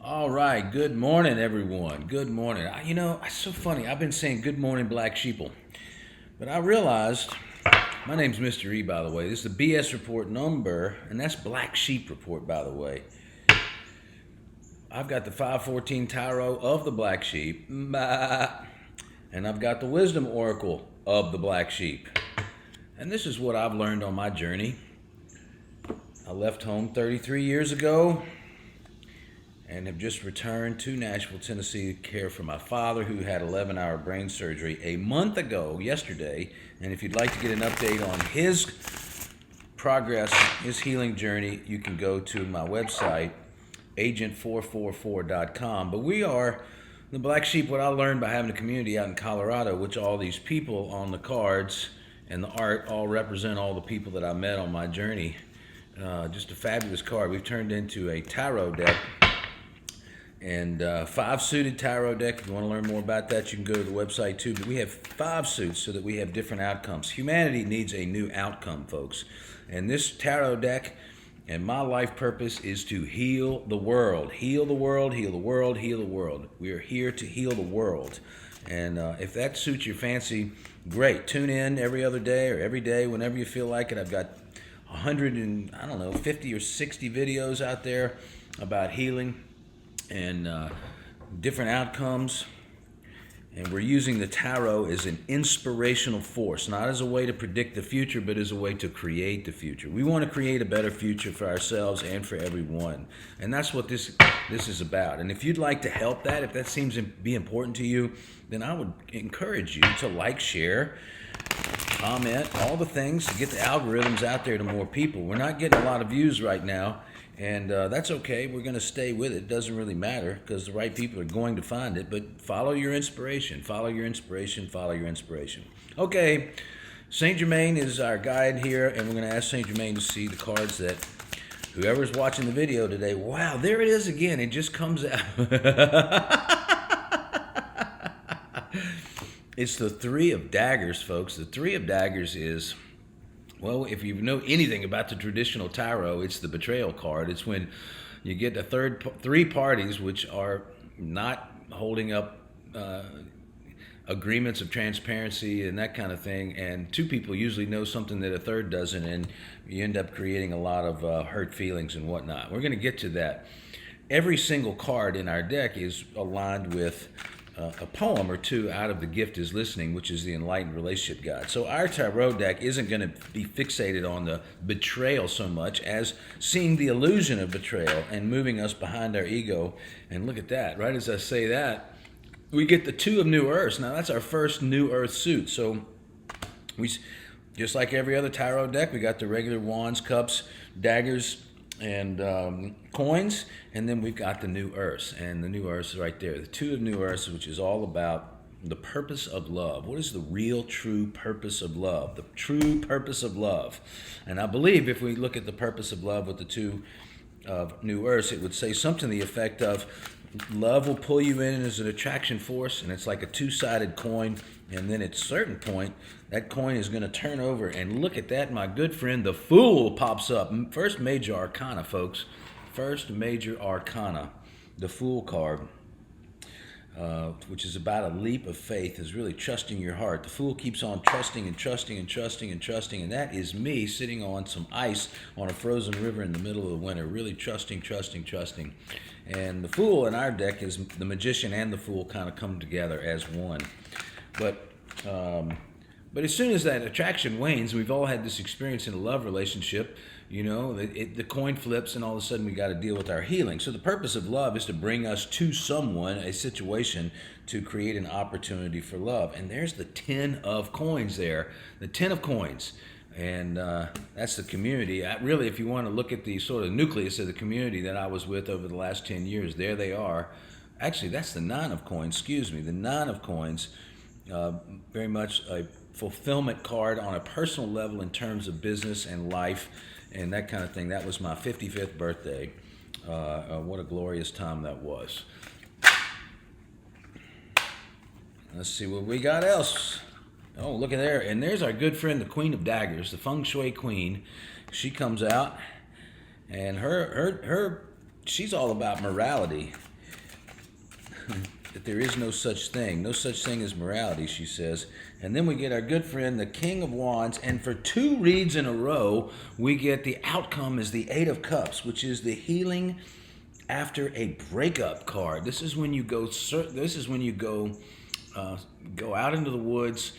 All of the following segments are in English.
All right, good morning, everyone. Good morning. It's so funny. I've been saying good morning, Black Sheeple, but I realized my name's MysterE, by the way. This is the BS report number, and that's Black Sheep report, by the way. I've got the 514 Tarot of the Black Sheep, and I've got the Wisdom Oracle of the Black Sheep. And this is what I've learned on my journey. I left home 33 years ago and have just returned to Nashville, Tennessee to care for my father, who had 11-hour brain surgery a month ago, yesterday. And if you'd like to get an update on his progress, his healing journey, you can go to my website, agent444.com. But we are the Black Sheep, what I learned by having a community out in Colorado, which all these people on the cards and the art all represent all the people that I met on my journey. Just a fabulous card. We've turned into a tarot deck. And 5 suited tarot deck. If you want to learn more about that, you can go to the website too. But we have 5 suits so that we have different outcomes. Humanity needs a new outcome, folks. And this tarot deck and my life purpose is to heal the world. Heal the world, heal the world, heal the world. We are here to heal the world. And if that suits your fancy, great. Tune in every other day or every day whenever you feel like it. I've got 50 or 60 videos out there about healing and different outcomes. And we're using the tarot as an inspirational force, not as a way to predict the future, but as a way to create the future. We want to create a better future for ourselves and for everyone. And that's what this is about. And if you'd like to help that, if that seems to be important to you, then I would encourage you to like, share, comment, all the things to get the algorithms out there to more people. We're not getting a lot of views right now. And that's okay. We're going to stay with it. It doesn't really matter because the right people are going to find it. But follow your inspiration. Follow your inspiration. Follow your inspiration. Okay. Saint Germain is our guide here. And we're going to ask Saint Germain to see the cards that whoever's watching the video today. Wow, there it is again. It just comes out. It's the 3 of Daggers, folks. The 3 of Daggers is... Well, if you know anything about the traditional tarot, it's the betrayal card. It's when you get the 3 parties which are not holding up agreements of transparency and that kind of thing, and 2 people usually know something that a third doesn't, and you end up creating a lot of hurt feelings and whatnot. We're going to get to that. Every single card in our deck is aligned with a poem or 2 out of The Gift is Listening, which is the Enlightened Relationship Guide. So our tarot deck isn't going to be fixated on the betrayal so much as seeing the illusion of betrayal and moving us behind our ego. And look at that. Right as I say that, we get the 2 of New Earth. Now that's our first New Earth suit. So we, just like every other tarot deck, we got the regular wands, cups, daggers, and coins, and then we've got the New Earth, and the New Earth is right there. The 2 of New Earth, which is all about the purpose of love. What is the real, true purpose of love? The true purpose of love. And I believe if we look at the purpose of love with the 2 of New Earth, it would say something to the effect of love will pull you in as an attraction force, and it's like a 2-sided coin, and then at a certain point, that coin is going to turn over, and look at that, my good friend, the Fool pops up. First major arcana, folks. First major arcana, the Fool card, which is about a leap of faith, is really trusting your heart. The Fool keeps on trusting and trusting and trusting and trusting, and that is me sitting on some ice on a frozen river in the middle of the winter, really trusting, trusting, trusting. And the Fool in our deck is the Magician and the Fool kind of come together as one. But as soon as that attraction wanes, we've all had this experience in a love relationship, you know, the coin flips and all of a sudden we got to deal with our healing. So the purpose of love is to bring us to someone, a situation, to create an opportunity for love. And there's the 10 of coins there, the 10 of coins. And that's the community. Really, if you want to look at the sort of nucleus of the community that I was with over the last 10 years, there they are. Actually, that's the 9 of coins, excuse me, the 9 of coins. Very much a fulfillment card on a personal level in terms of business and life and that kind of thing. That was my 55th birthday. What a glorious time that was. Let's see what we got else. Oh, look at there. And there's our good friend, the Queen of Daggers, the Feng Shui Queen. She comes out, and she's all about morality. that there is no such thing. No such thing as morality, she says. And then we get our good friend, the King of Wands. And for 2 reads in a row, we get the outcome is the Eight of Cups, which is the healing after a breakup card. This is when you go. Go out into the woods,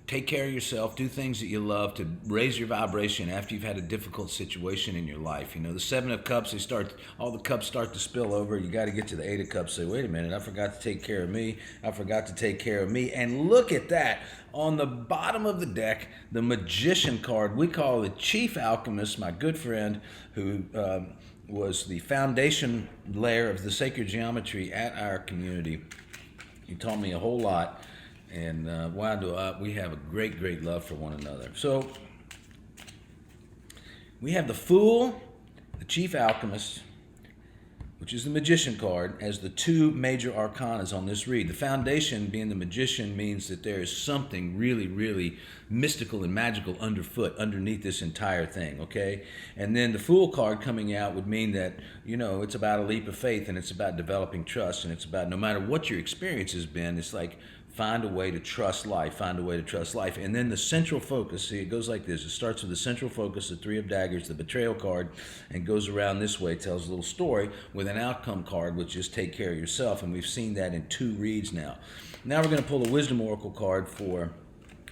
take care of yourself, do things that you love to raise your vibration after you've had a difficult situation in your life. You know, the 7 of Cups, all the cups start to spill over. You got to get to the 8 of Cups. Say, wait a minute, I forgot to take care of me. I forgot to take care of me. And look at that. On the bottom of the deck, the Magician card. We call the Chief Alchemist, my good friend, who was the foundation layer of the sacred geometry at our community. He taught me a whole lot. And we have a great, great love for one another. So we have the Fool, the Chief Alchemist, which is the Magician card, as the 2 major arcanas on this read. The foundation, being the Magician, means that there is something really, really mystical and magical underneath this entire thing, okay? And then the Fool card coming out would mean that, it's about a leap of faith, and it's about developing trust, and it's about no matter what your experience has been, it's like, find a way to trust life, find a way to trust life. And then the central focus, see, it goes like this. It starts with the central focus, the 3 of Daggers, the Betrayal card, and goes around this way, tells a little story with an outcome card, which is take care of yourself. And we've seen that in 2 reads now. Now we're going to pull a Wisdom Oracle card for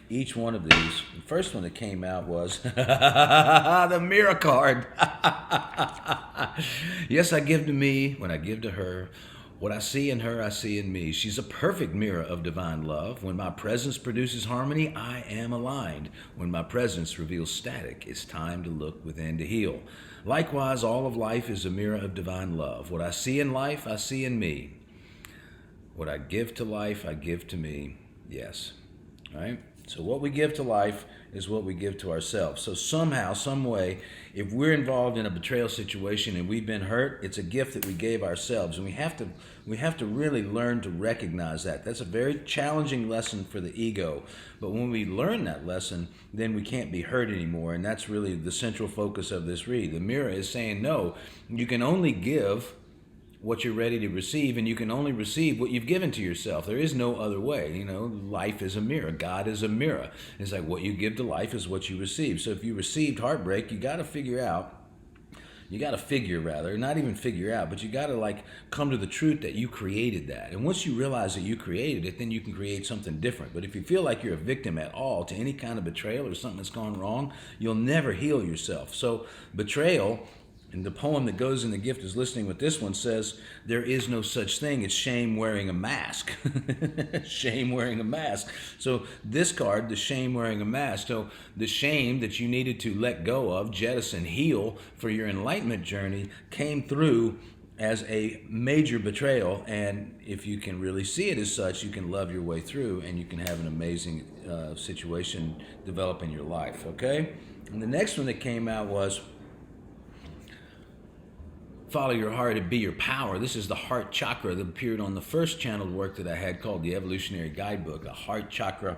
each one of these. The first one that came out was the Mirror card. Yes, I give to me when I give to her. What I see in her, I see in me. She's a perfect mirror of divine love. When my presence produces harmony, I am aligned. When my presence reveals static, it's time to look within to heal. Likewise, all of life is a mirror of divine love. What I see in life, I see in me. What I give to life, I give to me. Yes. All right? So what we give to life is what we give to ourselves. So somehow, some way, if we're involved in a betrayal situation and we've been hurt, it's a gift that we gave ourselves. And we have to really learn to recognize that. That's a very challenging lesson for the ego. But when we learn that lesson, then we can't be hurt anymore. And that's really the central focus of this read. The mirror is saying, no, you can only give what you're ready to receive, and you can only receive what you've given to yourself. There is no other way. Life is a mirror. God is a mirror. It's like what you give to life is what you receive. So if you received heartbreak, you got to figure, not even figure out, but you got to come to the truth that you created that. And once you realize that you created it, then you can create something different. But if you feel like you're a victim at all to any kind of betrayal or something that's gone wrong, you'll never heal yourself. So betrayal, and the poem that goes in The Gift is Listening with this one says, there is no such thing as shame wearing a mask. Shame wearing a mask. So this card, the shame wearing a mask. So the shame that you needed to let go of, jettison, heal for your enlightenment journey came through as a major betrayal. And if you can really see it as such, you can love your way through and you can have an amazing situation develop in your life, okay? And the next one that came out was follow your heart and be your power. This is the heart chakra that appeared on the first channeled work that I had called the Evolutionary Guidebook, a heart chakra.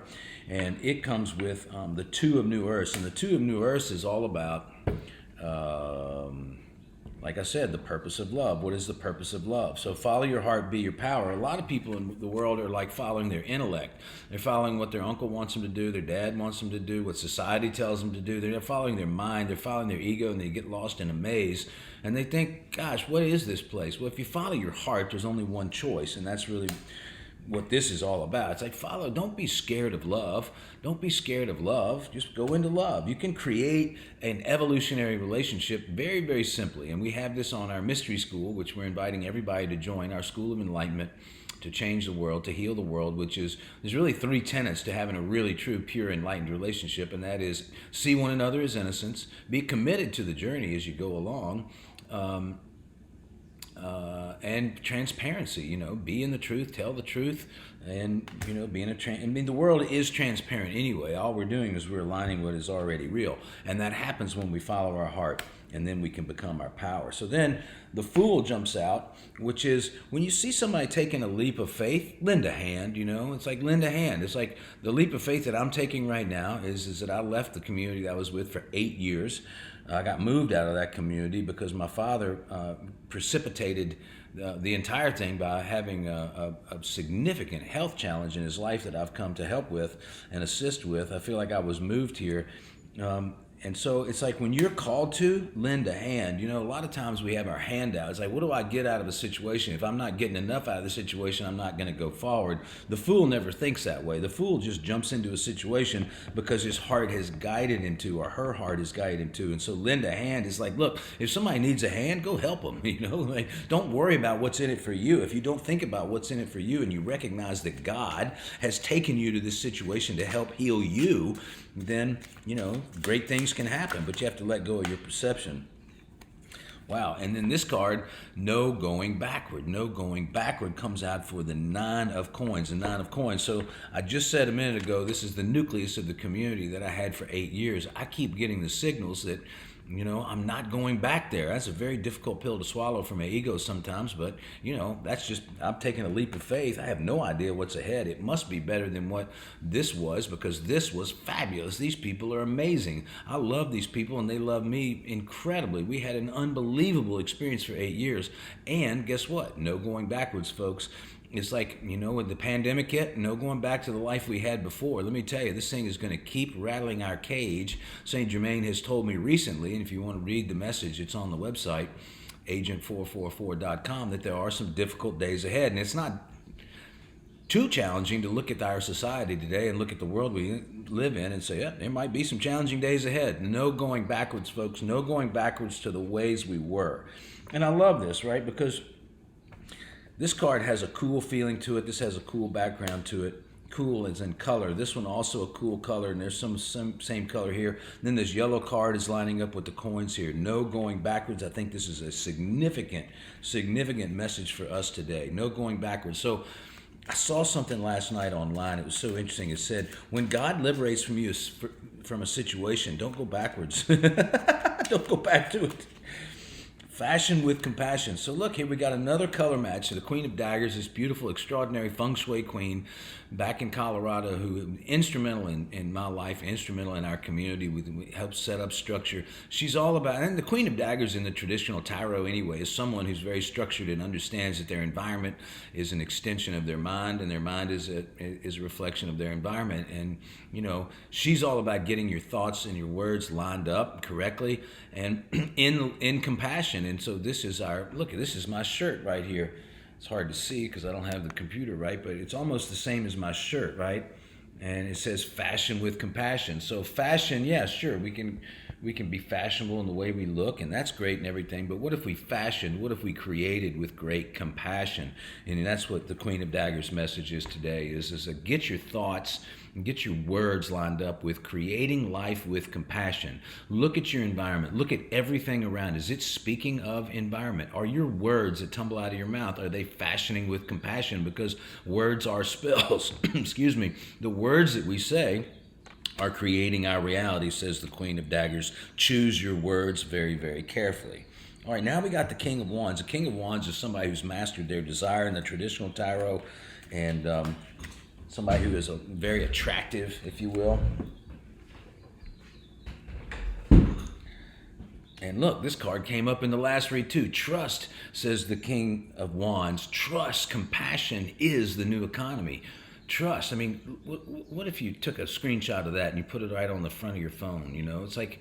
And it comes with the 2 of New Earth. And the 2 of New Earth is all about, like I said, the purpose of love. What is the purpose of love? So follow your heart, be your power. A lot of people in the world are like following their intellect. They're following what their uncle wants them to do, their dad wants them to do, what society tells them to do. They're following their mind, they're following their ego, and they get lost in a maze. And they think, gosh, what is this place? Well, if you follow your heart, there's only one choice, and that's really what this is all about. It's like don't be scared of love. Don't be scared of love. Just go into love. You can create an evolutionary relationship very, very simply. And we have this on our MysterE School, which we're inviting everybody to join, our School of Enlightenment, to change the world, to heal the world, there's really 3 tenets to having a really true, pure, enlightened relationship. And that is see one another as innocents, be committed to the journey as you go along, and transparency, be in the truth, tell the truth, and, the world is transparent anyway. All we're doing is we're aligning what is already real. And that happens when we follow our heart, and then we can become our power. So then the Fool jumps out, which is when you see somebody taking a leap of faith, lend a hand, it's like lend a hand. It's like the leap of faith that I'm taking right now is that I left the community that I was with for 8 years. I got moved out of that community because my father precipitated the entire thing by having a significant health challenge in his life that I've come to help with and assist with. I feel like I was moved here. And so it's like when you're called to lend a hand, a lot of times we have our hand out. It's like, what do I get out of a situation? If I'm not getting enough out of the situation, I'm not going to go forward. The fool never thinks that way. The fool just jumps into a situation because his heart has guided him to, or her heart has guided him to. And so lend a hand is like, look, if somebody needs a hand, go help them. Like, don't worry about what's in it for you. If you don't think about what's in it for you and you recognize that God has taken you to this situation to help heal you, then, great things can happen, but you have to let go of your perception. Wow. And then this card, no going backward. No going backward comes out for the 9 of coins, the 9 of coins. So I just said a minute ago, this is the nucleus of the community that I had for 8 years. I keep getting the signals that, I'm not going back there. That's a very difficult pill to swallow for my ego sometimes, but, that's just, I'm taking a leap of faith. I have no idea what's ahead. It must be better than what this was, because this was fabulous. These people are amazing. I love these people, and they love me incredibly. We had an unbelievable experience for 8 years, and guess what? No going backwards, folks. It's like, when the pandemic hit, no going back to the life we had before. Let me tell you, this thing is going to keep rattling our cage. St. Germain has told me recently, and if you want to read the message, it's on the website, agent444.com, that there are some difficult days ahead. And it's not too challenging to look at our society today and look at the world we live in and say, yeah, there might be some challenging days ahead. No going backwards, folks. No going backwards to the ways we were. And I love this, right? Because this card has a cool feeling to it. This has a cool background to it. Cool as in color. This one also a cool color, and there's some same color here. Then this yellow card is lining up with the coins here. No going backwards. I think this is a significant message for us today. No going backwards. So I saw something last night online. It was so interesting. It said, when God liberates from you from a situation, don't go backwards. Don't go back to it. Fashion with compassion. So look, here we got another color match. So the Queen of Daggers, this beautiful, extraordinary feng shui queen back in Colorado, who instrumental in my life, instrumental in our community, we helped set up structure. She's all about, and the Queen of Daggers in the traditional tarot anyway is someone who's very structured and understands that their environment is an extension of their mind, and their mind is a reflection of their environment. And she's all about getting your thoughts and your words lined up correctly and in compassion. And so this is this is my shirt right here. It's hard to see because I don't have the computer right, but it's almost the same as my shirt, right? And it says fashion with compassion. So fashion, yeah, sure, we can be fashionable in the way we look, and that's great and everything, but what if we fashioned, what if we created with great compassion? And that's what the Queen of Daggers message is today, is get your thoughts and get your words lined up with creating life with compassion. Look at your environment. Look at everything around. Is it speaking of environment? Are your words that tumble out of your mouth, are they fashioning with compassion? Because words are spells. Excuse me. The words that we say are creating our reality, says the Queen of Daggers. Choose your words very, very carefully. All right, now we got the King of Wands. The King of Wands is somebody who's mastered their desire in the traditional tarot, and somebody who is very attractive, if you will. And look, this card came up in the last read too. Trust, says the King of Wands. Trust, compassion is the new economy. Trust. I mean, what if you took a screenshot of that and you put it right on the front of your phone? It's like,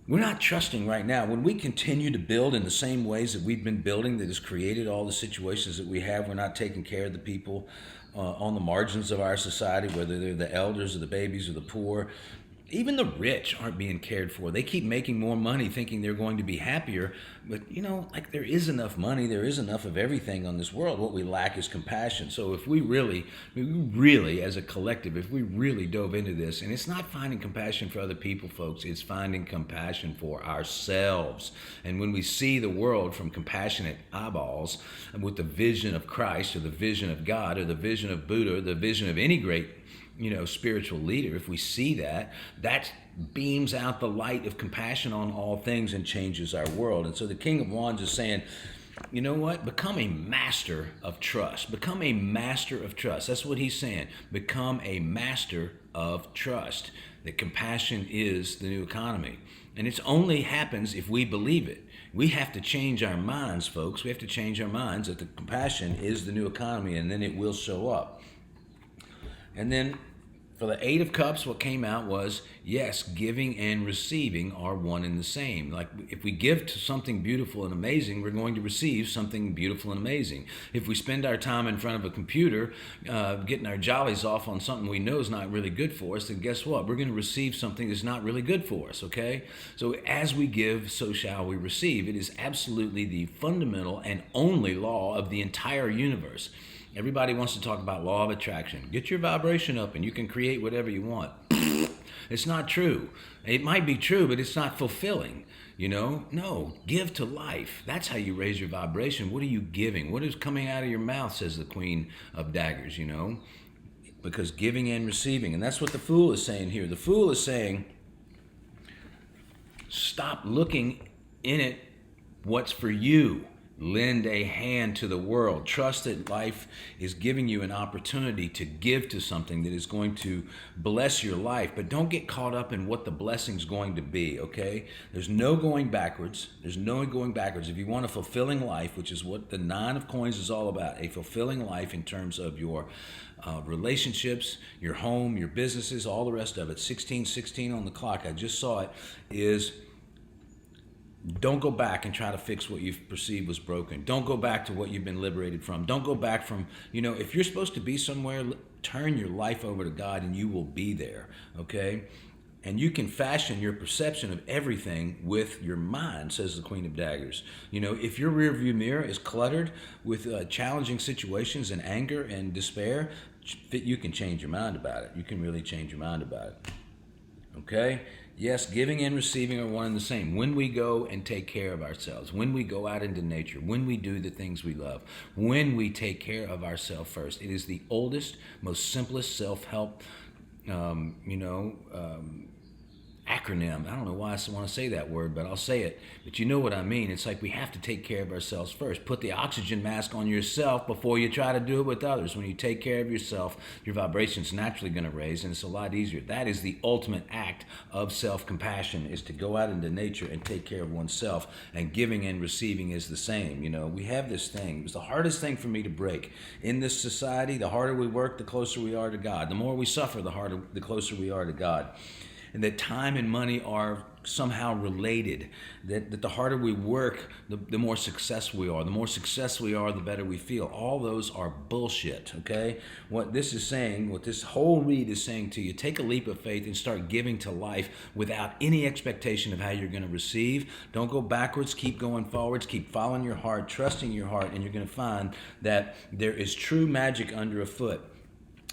we're not trusting right now. When we continue to build in the same ways that we've been building, that has created all the situations that we have, we're not taking care of the people on the margins of our society, whether they're the elders or the babies or the poor. Even the rich aren't being cared for. They keep making more money thinking they're going to be happier. But, there is enough money. There is enough of everything on this world. What we lack is compassion. So if we really, as a collective, if we really dove into this, and it's not finding compassion for other people, folks, it's finding compassion for ourselves. And when we see the world from compassionate eyeballs, and with the vision of Christ or the vision of God or the vision of Buddha or the vision of any great spiritual leader, if we see that beams out the light of compassion on all things and changes our world. And so the King of Wands is saying, you know what? Become a master of trust. Become a master of trust. That's what he's saying. Become a master of trust. That compassion is the new economy. And it only happens if we believe it. We have to change our minds, folks. We have to change our minds that the compassion is the new economy, and then it will show up. And then for the Eight of Cups, what came out was, yes, giving and receiving are one and the same. Like if we give to something beautiful and amazing, we're going to receive something beautiful and amazing. If we spend our time in front of a computer getting our jollies off on something we know is not really good for us, then guess what? We're going to receive something that's not really good for us, okay? So as we give, so shall we receive. It is absolutely the fundamental and only law of the entire universe. Everybody wants to talk about law of attraction. Get your vibration up and you can create whatever you want. It's not true. It might be true, but it's not fulfilling. No, give to life. That's how you raise your vibration. What are you giving? What is coming out of your mouth, says the Queen of Daggers, because giving and receiving. And that's what the Fool is saying here. The Fool is saying, stop looking in it what's for you. Lend a hand to the world. Trust that life is giving you an opportunity to give to something that is going to bless your life. But don't get caught up in what the blessing's going to be, okay? There's no going backwards. There's no going backwards. If you want a fulfilling life, which is what the Nine of Coins is all about, a fulfilling life in terms of your relationships, your home, your businesses, all the rest of it. 1616 on the clock, I just saw it, is don't go back and try to fix what you've perceived was broken. Don't go back to what you've been liberated from. Don't go back from, if you're supposed to be somewhere, turn your life over to God and you will be there, okay? And you can fashion your perception of everything with your mind, says the Queen of Daggers. If your rearview mirror is cluttered with challenging situations and anger and despair, you can change your mind about it. You can really change your mind about it. Okay? Yes, giving and receiving are one and the same. When we go and take care of ourselves, when we go out into nature, when we do the things we love, when we take care of ourselves first, it is the oldest, most simplest self-help, acronym. I don't know why I want to say that word, but I'll say it. But you know what I mean. It's like we have to take care of ourselves first. Put the oxygen mask on yourself before you try to do it with others. When you take care of yourself, your vibration's naturally going to raise, and it's a lot easier. That is the ultimate act of self-compassion, is to go out into nature and take care of oneself. And giving and receiving is the same. We have this thing. It was the hardest thing for me to break. In this society, the harder we work, the closer we are to God. The more we suffer, the closer we are to God. And that time and money are somehow related, that the harder we work, the more successful we are. The more successful we are, the better we feel. All those are bullshit, okay? What this is saying, what this whole read is saying to you, take a leap of faith and start giving to life without any expectation of how you're going to receive. Don't go backwards, keep going forwards, keep following your heart, trusting your heart, and you're going to find that there is true magic underfoot.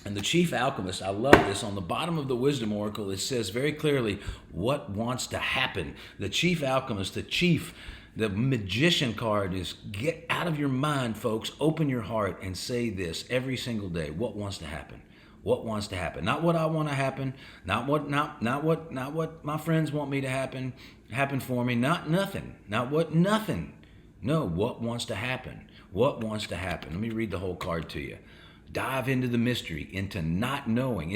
And the chief alchemist, I love this, on the bottom of the wisdom oracle, it says very clearly what wants to happen. The chief alchemist, the magician card is, get out of your mind, folks, open your heart and say this every single day. What wants to happen? What wants to happen? Not what I want to happen, not what my friends want me to happen for me, nothing. No, what wants to happen? What wants to happen? Let me read the whole card to you. Dive into the mystery, into not knowing.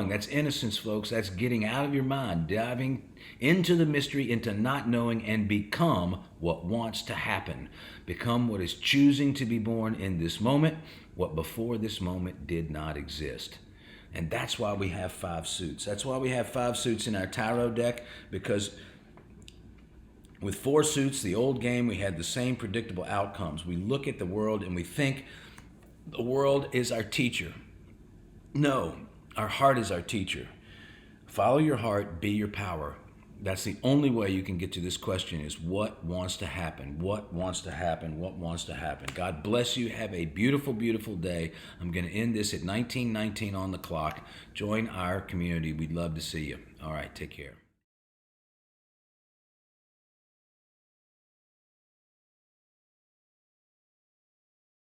That's innocence, folks. That's getting out of your mind, diving into the mystery, into not knowing, and become what wants to happen. Become what is choosing to be born in this moment, what before this moment did not exist. And that's why we have 5 suits. That's why we have 5 suits in our tarot deck, because with 4 suits, the old game, we had the same predictable outcomes. We look at the world and we think the world is our teacher. No, our heart is our teacher. Follow your heart, be your power. That's the only way you can get to this question, is what wants to happen? What wants to happen? What wants to happen? God bless you. Have a beautiful, beautiful day. I'm going to end this at 19:19 on the clock. Join our community. We'd love to see you. All right, take care.